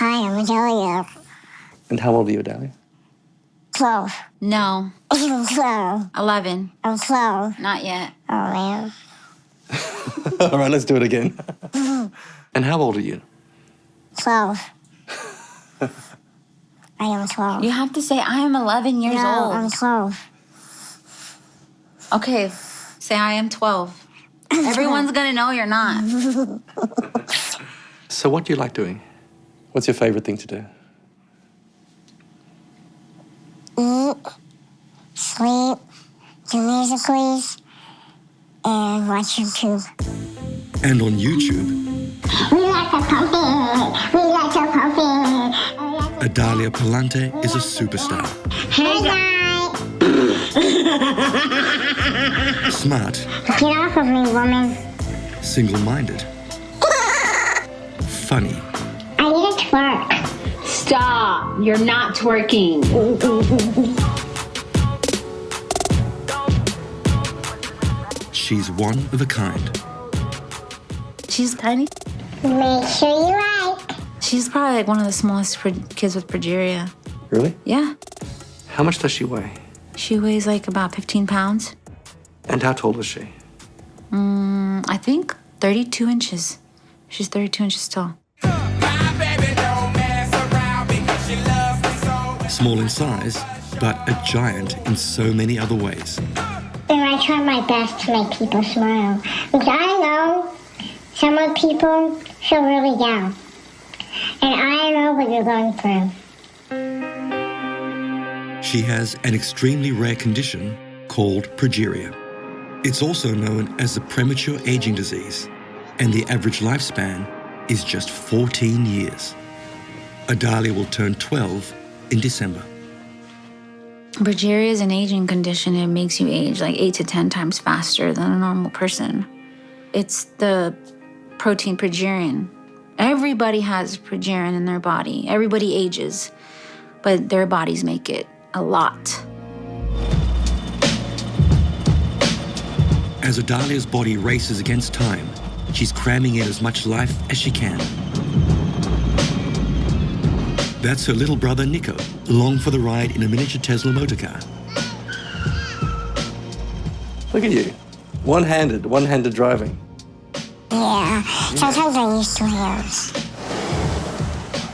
Hi, I'm Adalia. And how old are you, Adalia? 12. No. I'm 12. 11. I'm 12. Not yet. Oh, man. All right, let's do it again. And how old are you? 12. I am 12. You have to say, I am 11 years No, old. I'm 12. Okay, say I am 12. Everyone's gonna know you're not. So what do you like doing? What's your favorite thing to do? Eat, sleep, do musicals, and watch YouTube. And on YouTube, We like the puppy. We like the puppy. Adalia Palante is a superstar. Hey, guys. Smart, Get off of me, woman. single-minded, funny, I need to twerk. Stop. You're not twerking. she's one of a kind. She's tiny. Make sure you like. She's probably like one of the smallest kids with progeria. Really? Yeah. How much does she weigh? She weighs like about 15 pounds. And how tall is she? I think 32 inches. She's 32 inches tall. Small in size, but a giant in so many other ways. And I try my best to make people smile. Because I know some of people feel really down. And I know what you're going through. She has an extremely rare condition called progeria. It's also known as the premature aging disease, and the average lifespan is just 14 years. Adalia will turn 12 in December. Progeria is an aging condition. It makes you age like 8 to 10 times faster than a normal person. It's the protein progerin. Everybody has progerin in their body. Everybody ages, but their bodies make it a lot. As Adalia's body races against time, she's cramming in as much life as she can. That's her little brother, Nico, along for the ride in a miniature Tesla motorcar. Look at you. One-handed driving. Yeah, sometimes I use two hands.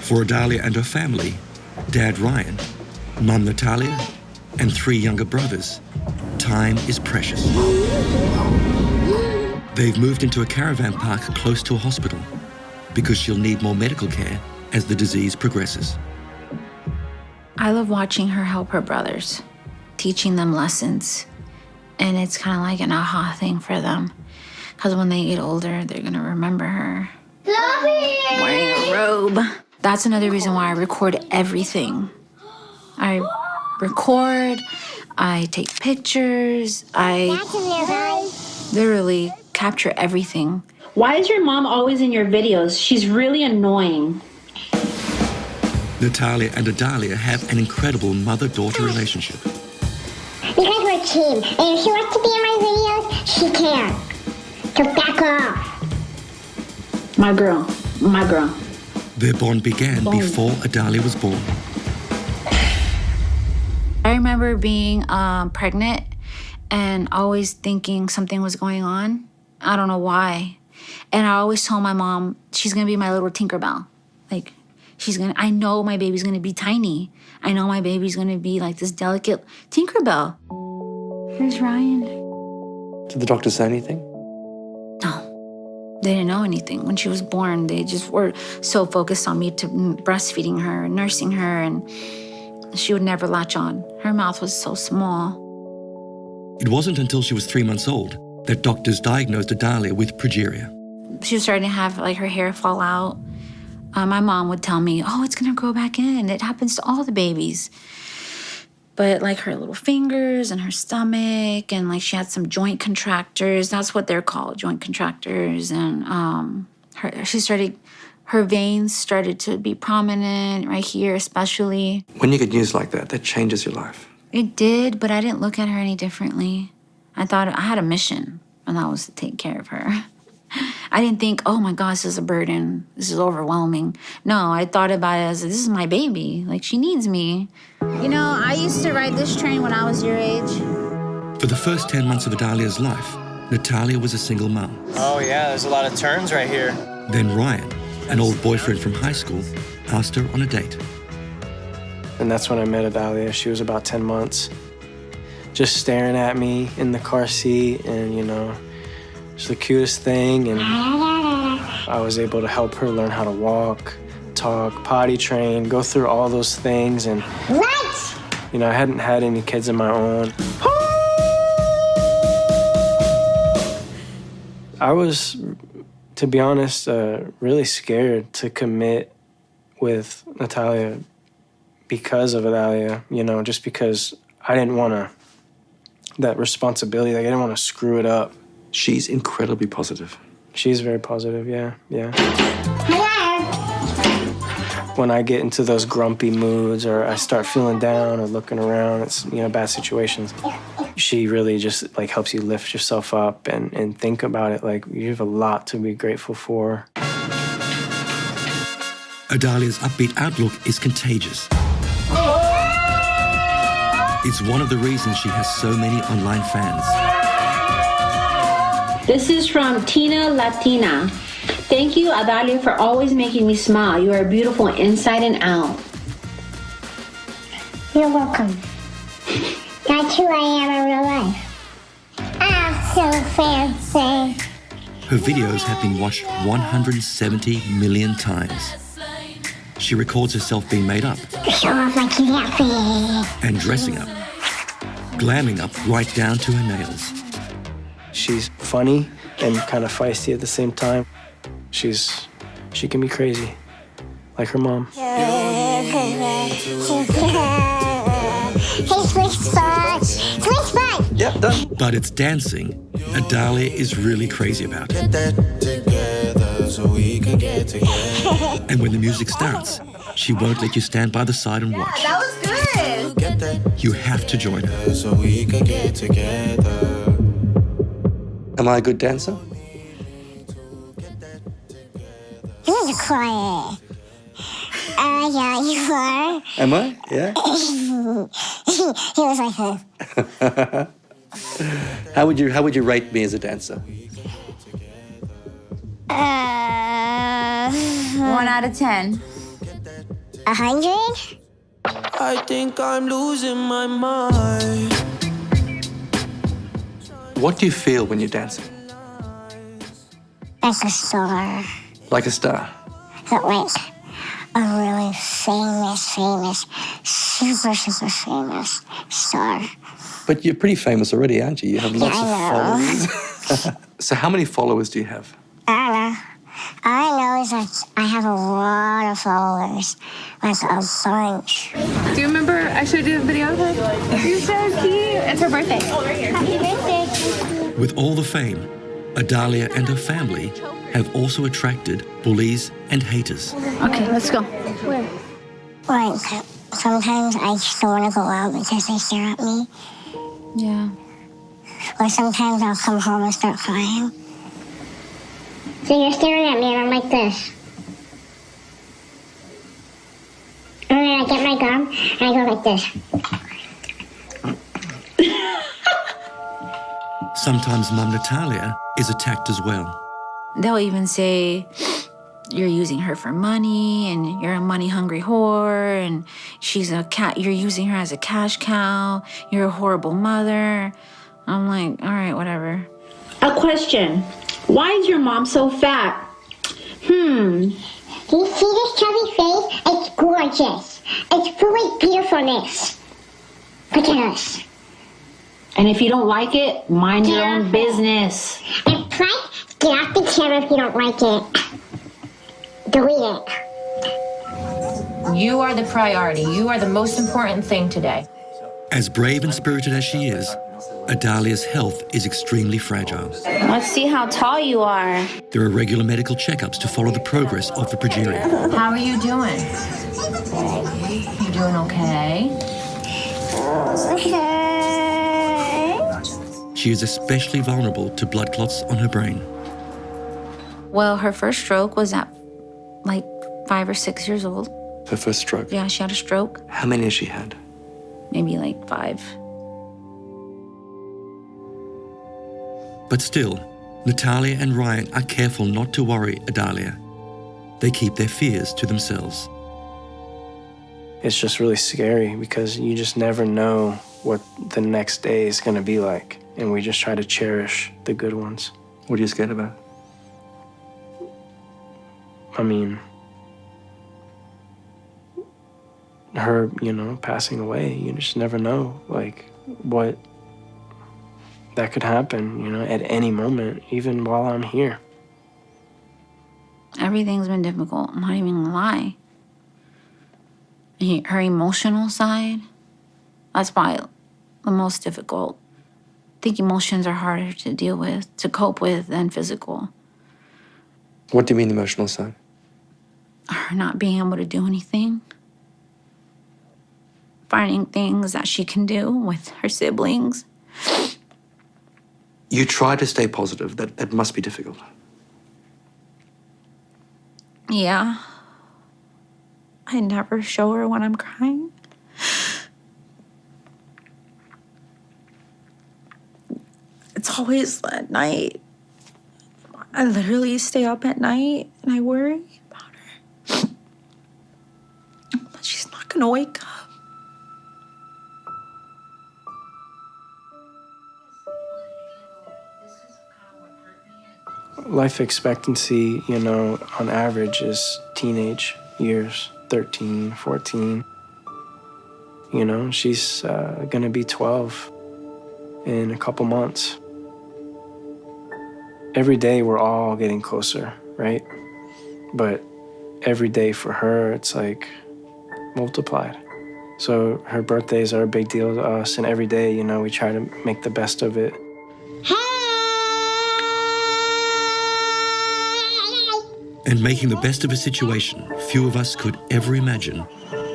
For Adalia and her family, Dad Ryan, Mum Natalia, and 3 younger brothers, time is precious. They've moved into a caravan park close to a hospital because she'll need more medical care as the disease progresses. I love watching her help her brothers, teaching them lessons. And it's kind of like an aha thing for them. Because when they get older, they're going to remember her wearing a robe. That's another reason why I record everything. I record, I take pictures, I literally capture everything. Why is your mom always in your videos? She's really annoying. Natalia and Adalia have an incredible mother-daughter relationship. Because we're a team. And if she wants to be in my videos, she can. So back off. My girl. My girl. Their bond began before Adalia was born. I remember being pregnant and always thinking something was going on. I don't know why. And I always told my mom, she's gonna be my little Tinkerbell. Like, I know my baby's gonna be tiny. I know my baby's gonna be like this delicate Tinkerbell. Here's Ryan. Did the doctor say anything? No, they didn't know anything. When she was born, they just were so focused on me to breastfeeding her and nursing her, and she would never latch on. Her mouth was so small. It wasn't until she was 3 months old that doctors diagnosed Adalia with progeria. She was starting to have like her hair fall out. My mom would tell me, oh, it's gonna grow back in. It happens to all the babies. But like her little fingers and her stomach, and like she had some joint contractors. That's what they're called, joint contractors. And her veins started to be prominent right here, especially. When you get news like that changes your life. It did, but I didn't look at her any differently. I thought I had a mission, and that was to take care of her. I didn't think, oh my gosh, this is a burden. This is overwhelming. No, I thought about it as, this is my baby. Like, she needs me. You know, I used to ride this train when I was your age. For the first 10 months of Adalia's life, Natalia was a single mom. Oh yeah, there's a lot of turns right here. Then Ryan, an old boyfriend from high school, asked her on a date. And that's when I met Adalia. She was about 10 months. Just staring at me in the car seat, and you know, it's the cutest thing. And I was able to help her learn how to walk, talk, potty train, go through all those things. And you know, I hadn't had any kids of my own. I was, to be honest, really scared to commit with Natalia because of Adalia, you know, just because I didn't want that responsibility, like I didn't want to screw it up. She's incredibly positive. She's very positive, yeah. Hello. When I get into those grumpy moods or I start feeling down or looking around, it's, you know, bad situations, she really just like helps you lift yourself up and think about it. Like, you have a lot to be grateful for. Adalia's upbeat outlook is contagious. It's one of the reasons she has so many online fans. This is from Tina Latina. Thank you, Adalia, for always making me smile. You are beautiful inside and out. You're welcome. That's who I am in real life. I'm so fancy. Her videos have been watched 170 million times. She records herself being made up Show off my cute outfit. and dressing up, glamming up right down to her nails. She's funny and kind of feisty at the same time. She can be crazy, like her mom. Yeah, done. But it's dancing Adalia is really crazy about. And when the music starts, she won't let you stand by the side and watch. That was good. You have to join her. Am I a good dancer? You're quiet. Yeah, you are. Am I? Yeah. He was like this. How would you rate me as a dancer? 1 out of 10. 100? I think I'm losing my mind. What do you feel when you're dancing? Like a star. Like a star. But like a really famous, super famous star. But you're pretty famous already, aren't you? You have lots I of followers. So how many followers do you have? I don't know. All I know is that I have a lot of followers. Like a bunch. Do you remember I showed you the video of her? You're so cute. It's her birthday. Happy birthday. With all the fame, Adalia and her family have also attracted bullies and haters. Okay, let's go. Like, sometimes I just don't want to go out because they stare at me. Yeah. Or sometimes I'll come home and start crying. So you're staring at me and I'm like this. And then I get my gum and I go like this. Sometimes Mum Natalia is attacked as well. They'll even say, you're using her for money and you're a money-hungry whore and she's a cat. You're using her as a cash cow. You're a horrible mother. I'm like, all right, whatever. A question. Why is your mom so fat? Do you see this chubby face? It's gorgeous. It's full of beautifulness. Look at us. And if you don't like it, mind your own business. And plus, get off the camera if you don't like it. Delete it. You are the priority. You are the most important thing today. As brave and spirited as she is, Adalia's health is extremely fragile. Let's see how tall you are. There are regular medical checkups to follow the progress of the progeria. How are you doing? You doing okay? She is especially vulnerable to blood clots on her brain. Well, her first stroke was at like 5 or 6 years old. Her first stroke? Yeah, she had a stroke. How many has she had? Maybe like 5. But still, Natalia and Ryan are careful not to worry Adalia. They keep their fears to themselves. It's just really scary because you just never know what the next day is going to be like. And we just try to cherish the good ones. What are you scared about? I mean, her, passing away. You just never know, like, what that could happen, at any moment, even while I'm here. Everything's been difficult. I'm not even gonna lie. Her emotional side, that's probably the most difficult. I think emotions are harder to deal with, to cope with, than physical. What do you mean, emotional side? Her not being able to do anything. Finding things that she can do with her siblings. You try to stay positive. That must be difficult. Yeah. I never show her when I'm crying. It's always at night. I literally stay up at night and I worry about her. That she's not gonna wake up. Life expectancy, on average is teenage years, 13, 14. She's gonna be 12 in a couple months. Every day we're all getting closer, right? But every day for her, it's like multiplied. So her birthdays are a big deal to us, and every day, we try to make the best of it. And making the best of a situation few of us could ever imagine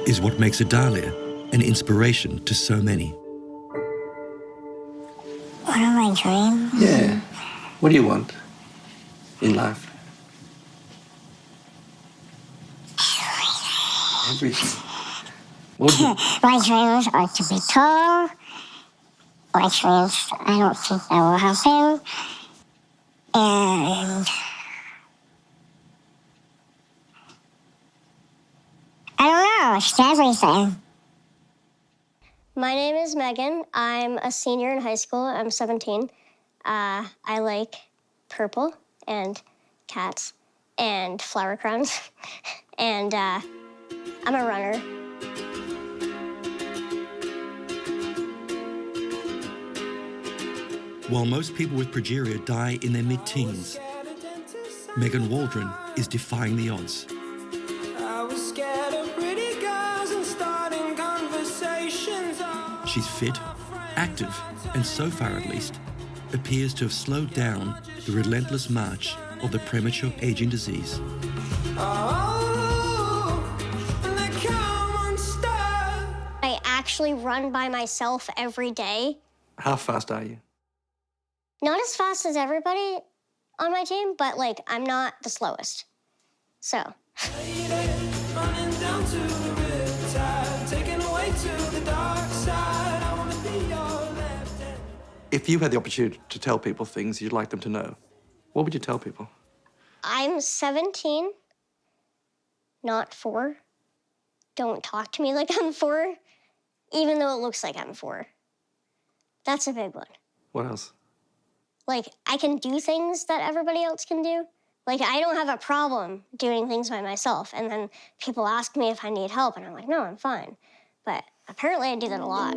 is what makes Adalia an inspiration to so many. What are my dreams? Yeah. What do you want in life? Everything. What do you... My dreams are to be tall. My dreams, I don't think that will happen. And I don't know, it's everything. My name is Megan. I'm a senior in high school. I'm 17. I like purple and cats and flower crowns. And I'm a runner. While most people with progeria die in their mid-teens, Megan Waldron is defying the odds. She's fit, active, and so far at least, appears to have slowed down the relentless march of the premature aging disease. I actually run by myself every day. How fast are you? Not as fast as everybody on my team, but I'm not the slowest. So. If you had the opportunity to tell people things you'd like them to know, what would you tell people? I'm 17, not 4. Don't talk to me like I'm 4, even though it looks like I'm 4. That's a big one. What else? I can do things that everybody else can do. I don't have a problem doing things by myself. And then people ask me if I need help, and I'm like, no, I'm fine. But apparently I do that a lot.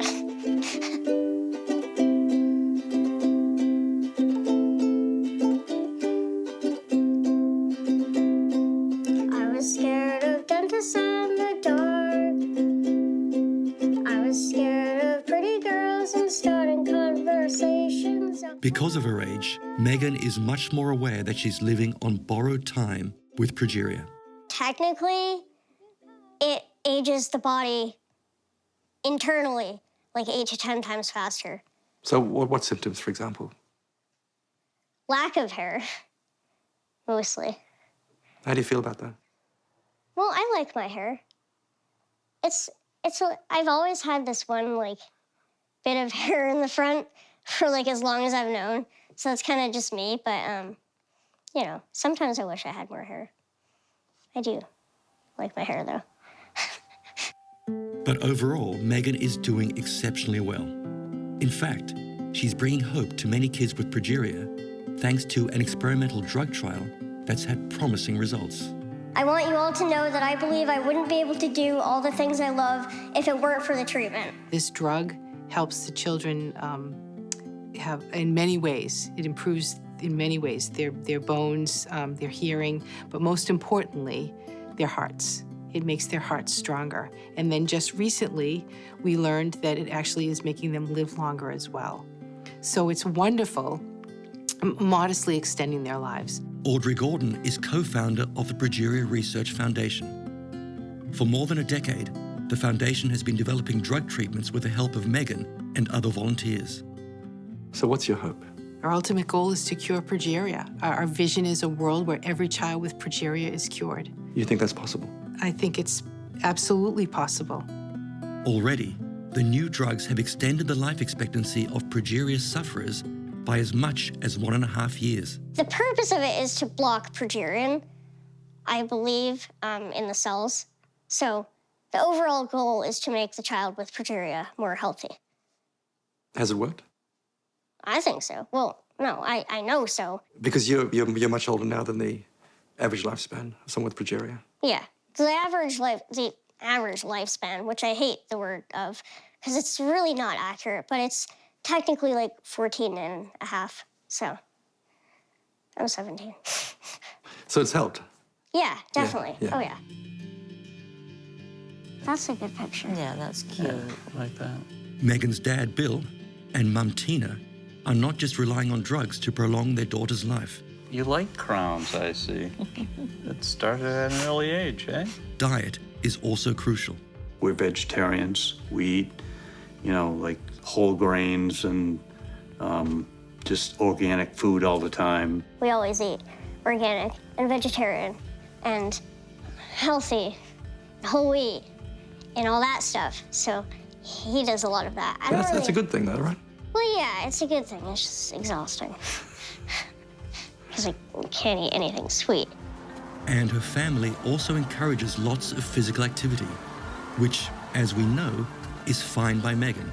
I was scared of dentists in the dark. I was scared of pretty girls and starting conversations. Because of her age, Megan is much more aware that she's living on borrowed time with progeria. Technically, it ages the body internally 8 to 10 times faster. So what symptoms, for example? Lack of hair. mostly. How do you feel about that? Well, I like my hair. I've always had this one, like, bit of hair in the front for, like, as long as I've known. So it's kind of just me, but, you know, sometimes I wish I had more hair. I do like my hair, though. But overall, Meghan is doing exceptionally well. In fact, she's bringing hope to many kids with progeria thanks to an experimental drug trial that's had promising results. I want you all to know that I believe I wouldn't be able to do all the things I love if it weren't for the treatment. This drug helps the children have, in many ways, it improves in many ways their bones, their hearing, but most importantly, their hearts. It makes their hearts stronger. And then just recently, we learned that it actually is making them live longer as well. So it's wonderful, modestly extending their lives. Audrey Gordon is co-founder of the Progeria Research Foundation. For more than a decade, the foundation has been developing drug treatments with the help of Meghan and other volunteers. So what's your hope? Our ultimate goal is to cure progeria. Our vision is a world where every child with progeria is cured. You think that's possible? I think it's absolutely possible. Already, the new drugs have extended the life expectancy of progeria sufferers by as much as 1.5 years. The purpose of it is to block progerin, I believe, in the cells. So the overall goal is to make the child with progeria more healthy. Has it worked? I think so. Well, no, I know so. Because you're much older now than the average lifespan of someone with progeria. Yeah. The average lifespan, which I hate the word of, because it's really not accurate, but it's technically like 14 and a half. So I'm 17. So it's helped? Yeah, definitely. Yeah. Oh, yeah. That's a good picture. Yeah, that's cute. I like that. Meghan's dad, Bill, and mum, Tina, are not just relying on drugs to prolong their daughter's life. You like crowns, I see. It started at an early age, eh? Diet is also crucial. We're vegetarians. We eat, like whole grains and just organic food all the time. We always eat organic and vegetarian and healthy, whole wheat, and all that stuff. So he does a lot of that. That's a good thing, though, right? Well, yeah, it's a good thing. It's just exhausting. Because I can't eat anything sweet. And her family also encourages lots of physical activity, which, as we know, is fine by Meghan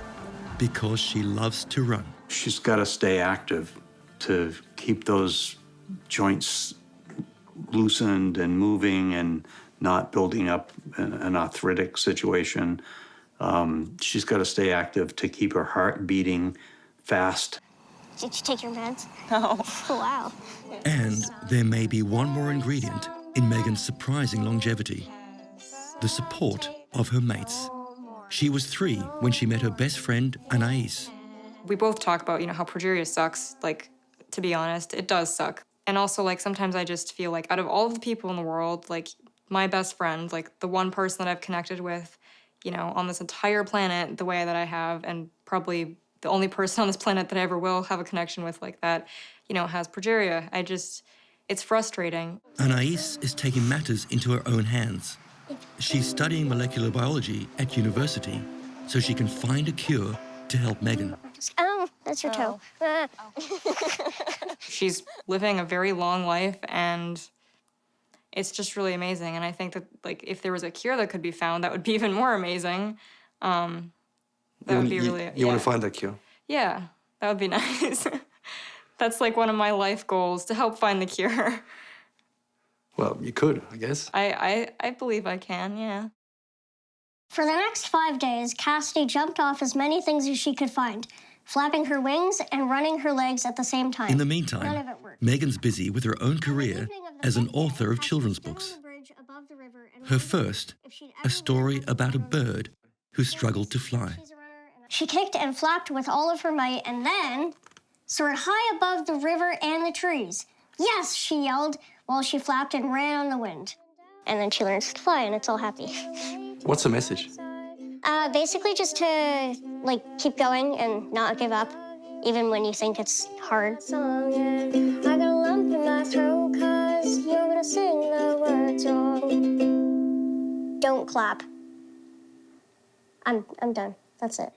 because she loves to run. She's got to stay active to keep those joints loosened and moving and not building up an arthritic situation. She's got to stay active to keep her heart beating fast. Did you take your meds? No. Oh, wow. And there may be one more ingredient in Meghan's surprising longevity: the support of her mates. She was 3 when she met her best friend, Anais. We both talk about, how progeria sucks. Like, to be honest, it does suck. And also, like, sometimes I just feel like out of all of the people in the world, like, my best friend, like, the one person that I've connected with, on this entire planet the way that I have, and probably the only person on this planet that I ever will have a connection with like that, has progeria. It's frustrating. Anais is taking matters into her own hands. She's studying molecular biology at university so she can find a cure to help Meghan. Oh, that's your toe. She's living a very long life, and it's just really amazing. And I think that, like, if there was a cure that could be found, that would be even more amazing. That would be really... You want to find that cure? Yeah, that would be nice. That's like one of my life goals, to help find the cure. Well, you could, I guess. I believe I can, yeah. For the next 5 days, Cassidy jumped off as many things as she could find, flapping her wings and running her legs at the same time. In the meantime, Meghan's busy with her own career as an author of children's books. Her first, a story about a bird who struggled to fly. She kicked and flapped with all of her might and then soared high above the river and the trees. Yes, she yelled while she flapped and ran on the wind. And then she learns to fly, and it's all happy. What's the message? Basically just to, keep going and not give up, even when you think it's hard. I got a lump in my throat 'cause to sing the words wrong. Don't clap. I'm done. That's it.